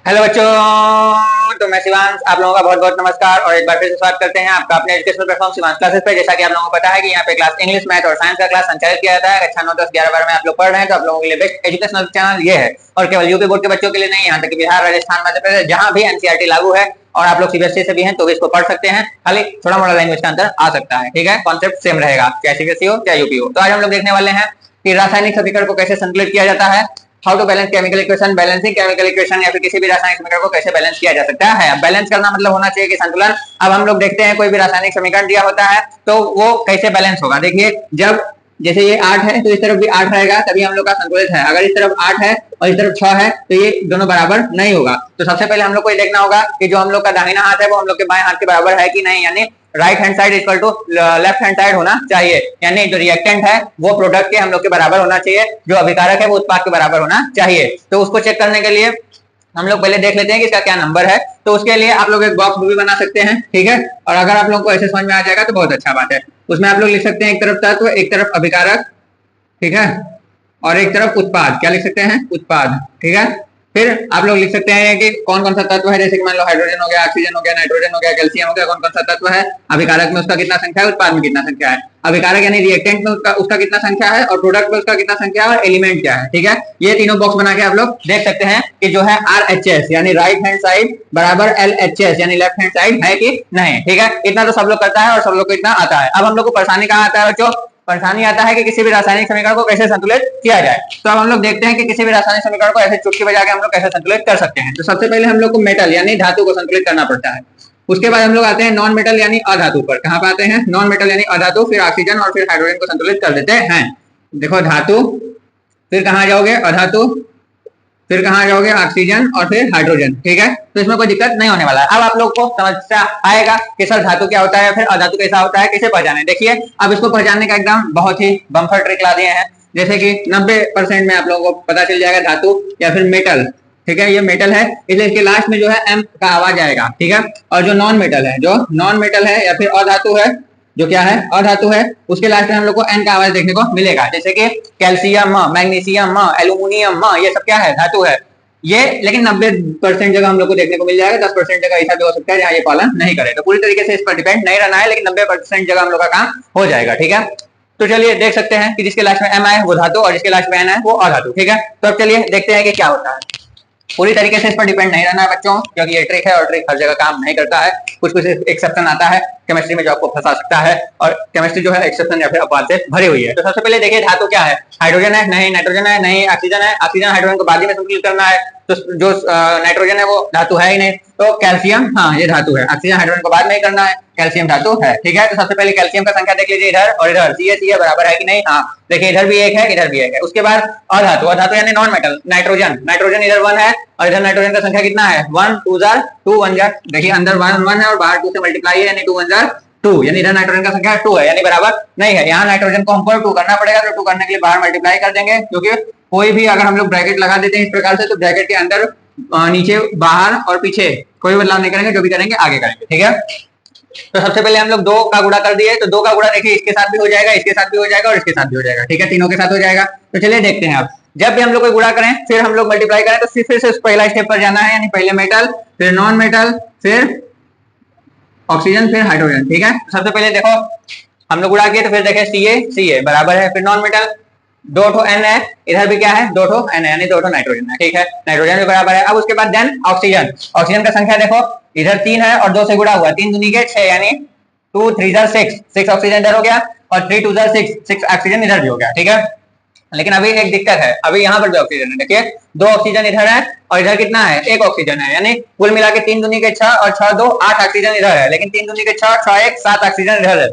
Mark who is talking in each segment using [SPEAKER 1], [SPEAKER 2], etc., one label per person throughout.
[SPEAKER 1] Hello बच्चों। तो मैं शिवांश, आप लोगों का बहुत बहुत नमस्कार और एक बार फिर से स्वागत करते हैं आपका अपने एजुकेशनल प्लेटफॉर्म शिवांश क्लासेस पे। जैसा कि आप लोगों को पता है कि यहाँ पे क्लास इंग्लिश, मैथ और साइंस का क्लास संचालित किया जाता है। कक्षा 9, 10, 11, 12 में आप लोग पढ़ रहे हैं तो आप लोगों के लिए बेस्ट एजुकेशनल चैनल ये है। और केवल यूपी बोर्ड के बच्चों के लिए नहीं, यहाँ तक कि बिहार, राजस्थान, मध्य प्रदेश जहाँ भी एनसीईआरटी लागू है और आप लोग सीबीएसई से भी हैं तो भी इसको पढ़ सकते हैं। खाली थोड़ा मोड़ा लैंग्वेज का अंतर आ सकता है, ठीक है। कॉन्सेप्ट सेम रहेगा, चाहे सीबीएसई हो चाहे यूपी हो। तो आज हम लोग देखने वाले हैं कि रासायनिक समीकरण को कैसे संतुलित किया जाता है। How to balance chemical equation, balancing chemical equation, या फिर किसी भी रासायनिक समीकरण को कैसे बैलेंस किया जा सकता है। बैलेंस करना मतलब होना चाहिए कि संतुलन। अब हम लोग देखते हैं कोई भी रासायनिक समीकरण दिया होता है तो वो कैसे बैलेंस होगा। देखिए, जब जैसे ये 8 है तो इस तरफ भी 8 रहेगा तभी हम लोग का संतुलित है। अगर इस तरफ 8 है और इस तरफ 6 है तो ये दोनों बराबर नहीं होगा। तो सबसे पहले हम लोग को ये देखना होगा कि जो हम लोग का दाहिना हाथ है वो हम लोग के बाएं हाथ के बराबर है कि नहीं, यानी right hand side equal to left hand side होना चाहिए। यानी जो रिएक्टेंट है वो प्रोडक्ट के हम लोग के बराबर होना चाहिए, जो अभिकारक है वो उत्पाद के बराबर होना चाहिए। तो उसको चेक करने के लिए हम लोग पहले देख लेते हैं कि इसका क्या नंबर है। तो उसके लिए आप लोग एक बॉक्स भी बना सकते हैं, ठीक है। और अगर आप लोग को ऐसे समझ में आ जाएगा तो बहुत अच्छा बात है। उसमें आप लोग लिख सकते हैं एक तरफ तत्व, एक तरफ अभिकारक, ठीक है, और एक तरफ उत्पाद। क्या लिख सकते हैं? उत्पाद, ठीक है। फिर आप लोग लिख सकते हैं कि कौन कौन सा तत्व है, जैसे कि मान लो हाइड्रोजन हो गया, ऑक्सीजन हो गया, नाइट्रोजन हो गया, कैल्शियम हो गया। कौन कौन सा तत्व है, अभिकारक में उसका कितना संख्या है, उत्पाद में कितना संख्या है। अभिकारक यानी रिएक्टेंट में उसका कितना संख्या है, और प्रोडक्ट में उसका कितना संख्या है, और एलिमेंट क्या है, ठीक है। ये तीनों बॉक्स बना के आप लोग देख सकते हैं कि जो है RHS यानी राइट हैंड साइड बराबर LHS यानी लेफ्ट हैंड साइड है कि नहीं, ठीक है। इतना तो सब लोग करता है और सब लोग को इतना आता है। अब हम लोग को परेशानी कहाँ आता है बच्चों? परेशानी आता है कि किसी भी रासायनिक समीकरण को कैसे संतुलित किया जाए। तो अब हम लोग देखते हैं कि किसी भी रासायनिक समीकरण को ऐसे चुटकी बजा के हम लोग कैसे संतुलित कर सकते हैं। तो सबसे पहले हम लोग को मेटल यानी धातु को संतुलित करना पड़ता है। उसके बाद हम लोग आते हैं नॉन मेटल यानी अधातु पर। कहां पर आते हैं? नॉन मेटल यानी अधातु, फिर ऑक्सीजन और फिर हाइड्रोजन को संतुलित कर देते हैं। देखो, धातु, फिर कहां जाओगे? अधातु, फिर कहां जाओगे? ऑक्सीजन और फिर हाइड्रोजन, ठीक है। तो इसमें कोई दिक्कत नहीं होने वाला है। अब आप लोग को समस्या आएगा कि सर धातु क्या होता है, फिर अधातु कैसा होता है, कैसे पहचाने। देखिए, अब इसको पहचानने का एकदम बहुत ही बम्पर ट्रिक ला दिए हैं। जैसे कि 90% में आप लोगों को पता चल जाएगा धातु या फिर मेटल, ठीक है। ये मेटल है इसलिए इसके लास्ट में जो है एम का आवाज आएगा, ठीक है। और जो नॉन मेटल है, जो नॉन मेटल है या फिर अधातु है, जो क्या है? अधातु है, उसके लास्ट में हम लोग को एन का आवाज देखने को मिलेगा। जैसे कि कैल्शियम, मैग्नीशियम, एल्यूमिनियम, ये सब क्या है? धातु है ये। लेकिन 90% जगह हम लोग को देखने को मिल जाएगा। 10% जगह ऐसा भी हो सकता है जहाँ ये पालन नहीं करे। तो पूरी तरीके से इस पर डिपेंड नहीं रहना है, लेकिन 90% जगह हम लोग का काम हो जाएगा, ठीक है। तो चलिए देख सकते हैं कि जिसके लास्ट में एम आए वो धातु और जिसके लास्ट में एन है वो अधातु, ठीक है। तो अब चलिए देखते हैं कि क्या होता है। पूरी तरीके से इस पर डिपेंड नहीं रहना है बच्चों, क्योंकि ये ट्रिक है और ट्रिक हर जगह काम नहीं करता है। कुछ कुछ एक्सेप्शन आता है केमिस्ट्री में जो आपको फंसा सकता है, और केमिस्ट्री जो है एक्सेप्शन या फिर अपवाद से भरी हुई है। तो सबसे पहले देखिए धातु क्या है। हाइड्रोजन है? नहीं। नाइट्रोजन है? नहीं। ऑक्सीजन है? ऑक्सीजन हाइड्रोजन को बाद में संतुलित करना है। तो जो नाइट्रोजन है वो धातु है ही नहीं। तो कैल्शियम, हाँ ये धातु है। ऑक्सीजन हाइड्रोजन को बाद में ही करना है, कैल्शियम धातु है, ठीक है। तो सबसे पहले कैल्शियम का संख्या देख लीजिए, इधर और इधर सी बराबर है कि नहीं। हाँ देखिए, इधर भी एक है, इधर भी एक है। उसके बाद अधातु, अधातु यानी नॉन मेटल, नाइट्रोजन, नाइट्रोजन इधर 1 है और इधर नाइट्रोजन का संख्या कितना है? 1 2 जार 2 1 जार। देखिए, अंदर 1 1 है और बाहर 2 से मल्टीप्लाई है, यानी 2 1 जार 2, यानी इधर नाइट्रोजन का संख्या 2 है, यानी बराबर नहीं है। यहाँ नाइट्रोजन को हमको 2 करना पड़ेगा, तो 2 करने के लिए बाहर मल्टीप्लाई कर देंगे, क्योंकि कोई भी अगर हम लोग ब्रैकेट लगा देते हैं इस प्रकार से तो ब्रैकेट के अंदर, नीचे, बाहर और पीछे कोई बदलाव नहीं करेंगे, जो भी करेंगे आगे करेंगे, ठीक है। तो सबसे पहले हम लोग 2 का गुणा कर दिए, तो 2 का गुणा देखिए इसके साथ भी हो जाएगा, इसके साथ भी हो जाएगा और इसके साथ भी हो जाएगा, ठीक है। तीनों के साथ हो जाएगा। तो चलिए देखते हैं। आप जब भी हम लोग कोई गुणा करें फिर हम लोग मल्टीप्लाई करें, तो फिर से पहला स्टेप पर जाना है, यानी पहले मेटल, फिर नॉन मेटल, फिर ऑक्सीजन, फिर हाइड्रोजन, ठीक है। सबसे पहले देखो हम लोग गुणा किए तो फिर देखें सी ए बराबर है, फिर नॉन मेटल 2 ठो एन है, इधर भी क्या है? 2 ठो एन है, यानी 2 ठो नाइट्रोजन है, ठीक है। नाइट्रोजन भी बराबर है। अब उसके बाद देन ऑक्सीजन, ऑक्सीजन का संख्या देखो इधर 3 है और 2 से गुणा हुआ, 3 दूनी के 6, यानी 2 3 जार 6, 6 ऑक्सीजन इधर हो गया और 3 2 जार 6, 6 ऑक्सीजन इधर भी हो गया, ठीक है। लेकिन अभी एक दिक्कत है, अभी यहाँ पर भी ऑक्सीजन है। देखिए 2 ऑक्सीजन इधर है और इधर कितना है? 1 ऑक्सीजन है, यानी कुल मिला के 3 दूनी के 6 और 6 2 8 ऑक्सीजन इधर है, लेकिन 3 दूनी के 6 6 1 7 ऑक्सीजन इधर है।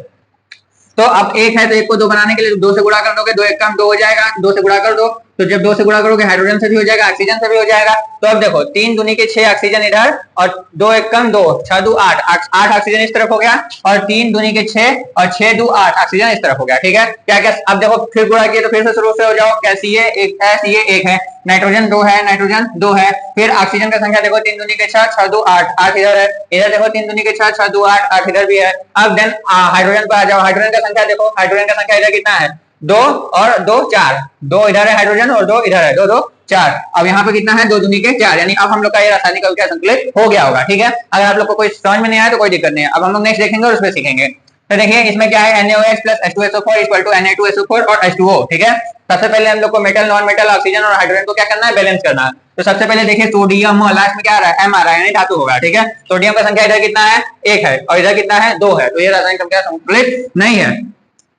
[SPEAKER 1] तो अब 1 है तो 1 को 2 बनाने के लिए 2 से गुणा कर दोगे, 2 1 का 2 हो जाएगा, 2 से गुणा कर दो, तो जब 2 से गुणा करोगे हाइड्रोजन से भी हो जाएगा, ऑक्सीजन से भी हो जाएगा। तो अब देखो 3 दूनी के 6 ऑक्सीजन इधर और 2 1 कम 2 6 2 8 8 ऑक्सीजन इस तरफ हो गया और 3 दूनी के 6 और 6 2 8 ऑक्सीजन इस तरफ हो गया, ठीक है। क्या क्या? अब देखो फिर गुणा किए तो फिर से शुरू से हो जाओ। क्या? सी ए 1 है, नाइट्रोजन 2 है, नाइट्रोजन 2 है, फिर ऑक्सीजन का संख्या देखो 3 दूनी के 6 6 2 8 8 इधर है, इधर देखो 3 दूनी के 6 6 2 8 8 इधर भी है। अब देन हाइड्रोजन पर आ जाओ। हाइड्रोजन का संख्या देखो, हाइड्रोजन का संख्या इधर कितना है? दो और दो चार, दो इधर है हाइड्रोजन और दो इधर है, दो दो चार। अब यहाँ पे कितना है, दो दूनी के चार, यानी अब हम लोग का ये रासायनिक अभिक्रिया संतुलित हो गया होगा। ठीक है, अगर आप लोग को कोई समझ में नहीं आया तो कोई दिक्कत नहीं है, अब हम लोग नेक्स्ट देखेंगे और उसमें सीखेंगे। तो देखिए इसमें क्या है, NaOH plus H2SO4 equal to Na2SO4 और H2O। ठीक है, सबसे पहले हम लोग को मेटल, नॉन मेटल, ऑक्सीजन और हाइड्रोजन को क्या करना है, बैलेंस करना है। तो सबसे पहले देखिए सोडियम, लास्ट में क्या आ रहा है, M आ रहा है, यानी धातु होगा। ठीक है, सोडियम का संख्या इधर कितना है, एक है, और इधर कितना है, दो है, तो ये रासायनिक अभिक्रिया संतुलित नहीं है।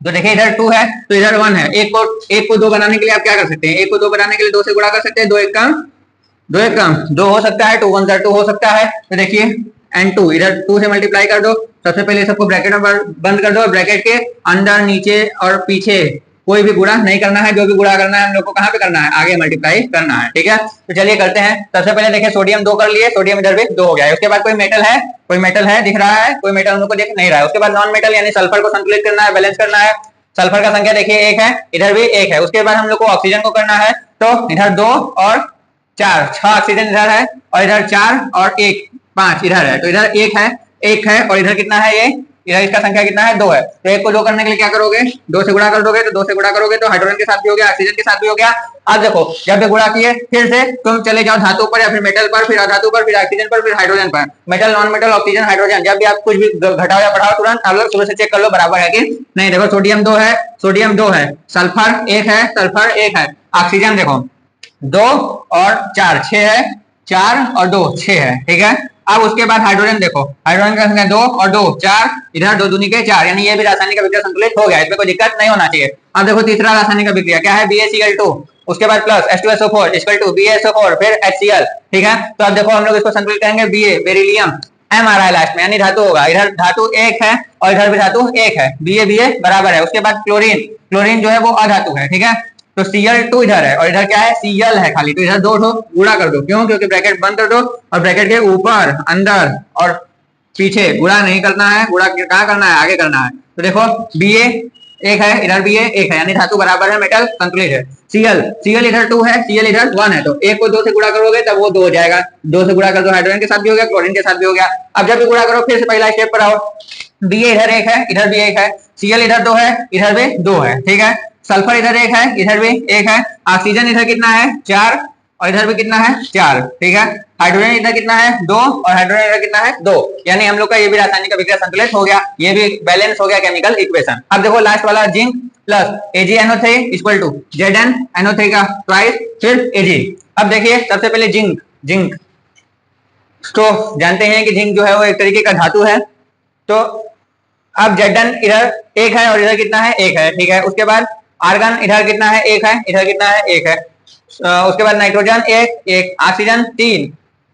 [SPEAKER 1] तो देखिए इधर 2 है तो इधर 1 है, एक को 2 बनाने के लिए आप क्या कर सकते हैं, एक को 2 बनाने के लिए 2 से गुणा कर सकते हैं, 2 एक कम 2 एक कम 2 हो सकता है, 2 1 2 हो सकता है। तो देखिए N2 इधर 2 से मल्टीप्लाई कर दो, सबसे पहले सबको ब्रैकेट में बंद कर दो, ब्रैकेट के अंदर, नीचे और पीछे कोई भी गुणा नहीं करना है, जो भी गुणा करना है हम लोग को कहाँ पे करना है, आगे मल्टीप्लाई करना है। ठीक है, तो चलिए करते हैं। सबसे पहले देखिए सोडियम 2 कर लिए, सोडियम इधर भी 2 हो गया है। उसके बाद कोई मेटल है, कोई मेटल है दिख रहा है, कोई मेटल हम लोग को दिख नहीं रहा है। उसके बाद नॉन मेटल यानी सल्फर को संतुलित करना है, बैलेंस करना है। सल्फर का संख्या देखिए एक है, इधर भी एक है। उसके बाद हम लोग को ऑक्सीजन को करना है, तो इधर 2 और 4, 6 ऑक्सीजन इधर है, और इधर 4 और 1 5 इधर है। तो इधर एक है और इधर कितना है, ये इधर इसका संख्या कितना है, 2 है। तो एक को 2 करने के लिए क्या करोगे, 2 से गुणा कर दोगे, तो 2 से गुणा करोगे तो हाइड्रोजन के साथ भी हो गया, ऑक्सीजन के साथ भी हो गया। अब देखो जब भी गुणा किए फिर से तुम चले जाओ धातु पर या फिर मेटल पर, फिर अधातु पर, फिर ऑक्सीजन पर, फिर हाइड्रोजन पर। Metal, non metal, oxygen, hydrogen, जब भी आप कुछ भी घटाओ या बढ़ाओ तुरंत आप लोग सुबह से चेक कर लो बराबर है कि नहीं। देखो सोडियम 2 है, सोडियम 2 है, सल्फर 1 है, सल्फर 1 है, ऑक्सीजन देखो 2 और 4 6 है, 4 और 2 6 है। ठीक है, अब उसके बाद हाइड्रोजन देखो, हाइड्रोजन का संख्या 2 और 2 4, इधर 2 दूनी के 4, यानी ये भी रासायनिक अभिक्रिया संतुलित हो गया, इसमें कोई दिक्कत नहीं होना चाहिए। अब देखो तीसरा रासायनिक अभिक्रिया क्या है, BaCl2, उसके बाद plus H2SO4 equal to BaSO4 फिर HCl। ठीक है, तो अब देखो हम लोग इसको संतुलित करेंगे, Ba बेरिलियम, M आ रहा है लास्ट में, यानी धातु होगा, इधर धातु एक है और इधर भी धातु एक है, Ba बराबर है। उसके बाद क्लोरीन, क्लोरीन जो है वो अधातु है। ठीक है, तो Cl2 इधर है और इधर क्या है, Cl है खाली, तो इधर 2 गुणा कर दो, क्यों, क्योंकि ब्रैकेट बंद कर दो और ब्रैकेट के ऊपर, अंदर और पीछे गुणा नहीं करना है, गुणा कहाँ करना है, आगे करना है। तो देखो Ba एक है, इधर Ba एक है, यानी धातु बराबर है, मेटल संतुलित है। Cl इधर 2 है, Cl इधर 1 है, तो एक को 2 से गुणा करोगे तब वो 2 हो जाएगा, 2 से गुणा कर दो, हाइड्रोजन के साथ भी हो गया, क्लोरीन के साथ भी हो गया। अब जब भी गुणा करो फिर से पहला स्टेप पर आओ, Ba इधर एक है, इधर भी एक है, Cl इधर 2 है, इधर भी 2 है। ठीक है, सल्फर इधर एक है, इधर भी एक है, ऑक्सीजन इधर कितना है 4 और इधर भी कितना है 4। ठीक है, हाइड्रोजन इधर कितना है 2 और हाइड्रोजन इधर कितना है 2, यानी हम लोग का ये भी रासायनिक अभिक्रिया संतुलित हो गया, ये भी बैलेंस हो गया केमिकल इक्वेशन। अब देखो लास्ट वाला zinc plus AgNO3 equal to ZnNO3 का ट्वाइस फिर Ag। अब देखिए सबसे पहले जिंक तो जानते हैं कि जिंक जो है वो एक तरीके का धातु है। तो अब Zn इधर एक है और इधर कितना है, एक है। ठीक है, उसके बाद आर्गन इधर कितना है, एक है, इधर कितना है, एक है। उसके बाद नाइट्रोजन एक, ऑक्सीजन 3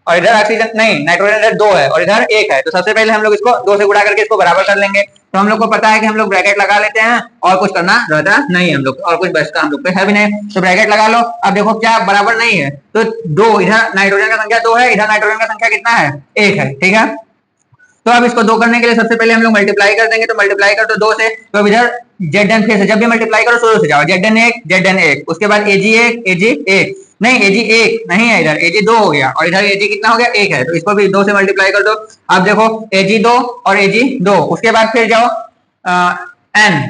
[SPEAKER 1] और इधर ऑक्सीजन नहीं, नाइट्रोजन इधर 2 है और इधर 1 है। तो सबसे पहले हम लोग इसको 2 से गुणा करके इसको बराबर कर लेंगे। तो हम लोग को पता है कि हम लोग ब्रैकेट लगा लेते हैं और कुछ करना रहता नहीं, हम लोग और कुछ बचता हम लोग पे है भी नहीं, तो ब्रैकेट लगा लो। अब देखो क्या बराबर नहीं है, तो 2 इधर नाइट्रोजन का संख्या 2 है, इधर नाइट्रोजन का संख्या कितना है, 1 है। ठीक है, तो अब इसको 2 करने के लिए सबसे पहले हम लोग मल्टीप्लाई कर देंगे, तो मल्टीप्लाई कर दो 2 से, तो अब इधर Zn फिर से जब भी मल्टीप्लाई करो शुरू से जाओ, Zn1 उसके बाद Ag1 नहीं, Ag1 नहीं है, इधर Ag2 हो गया और इधर Ag कितना हो गया, 1 है, तो इसको भी 2 से मल्टीप्लाई कर दो। अब देखो Ag2 और Ag2, उसके बाद फिर जाओ N।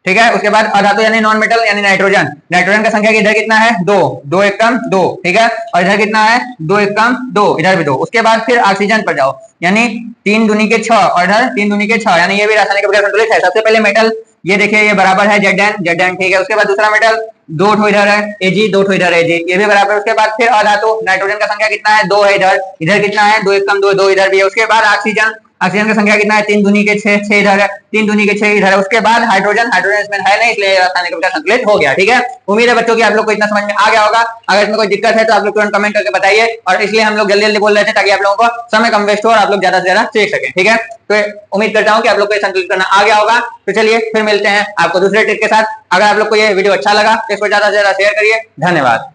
[SPEAKER 1] ठीक है, उसके बाद अधातु यानी नॉन मेटल यानी नाइट्रोजन, नाइट्रोजन का संख्या इधर कितना है 2, 2 एक कम 2। ठीक है, और इधर कितना है 2 एक कम 2, इधर भी 2। उसके बाद फिर ऑक्सीजन पर जाओ, यानी 3 दूनी के 6 और इधर 3 दूनी के 6, यानी ये भी रासायनिक अभिक्रिया संतुलित है। सबसे पहले मेटल ये देखिए ये बराबर है Zn। ठीक है, उसके बाद दूसरा मेटल 2 ठो इधर है Ag, 2 ठो इधर है Ag, ये भी बराबर। उसके बाद फिर अधातु नाइट्रोजन का संख्या कितना है 2 है, इधर कितना है 2 एक कम 2, 2 इधर भी है। उसके बाद ऑक्सीजन का संख्या कितना है 3 दूनी के 6, 6 इधर है, 3 दूनी के 6 इधर है। उसके बाद हाइड्रोजन इसमें है नहीं, इसलिए रासायनिक अभिक्रिया संतुलित हो गया। ठीक है, उम्मीद है बच्चों की आप लोग को इतना समझ में आ गया होगा। अगर इसमें कोई दिक्कत है तो आप लोग तुरंत कमेंट करके बताइए, और इसलिए हम लोग जल्दी जल्दी बोल रहे थे ताकि आप लोगों को समय कम वेस्ट हो और आप लोग ज्यादा से ज्यादा सीख सकें। ठीक है, तो उम्मीद करता हूँ कि आप लोग को संतुलित करना आ गया होगा। तो चलिए फिर मिलते हैं आपको दूसरे ट्रिक के साथ। अगर आप लोग को ये वीडियो अच्छा लगा तो इसको ज्यादा से ज्यादा शेयर करिए। धन्यवाद।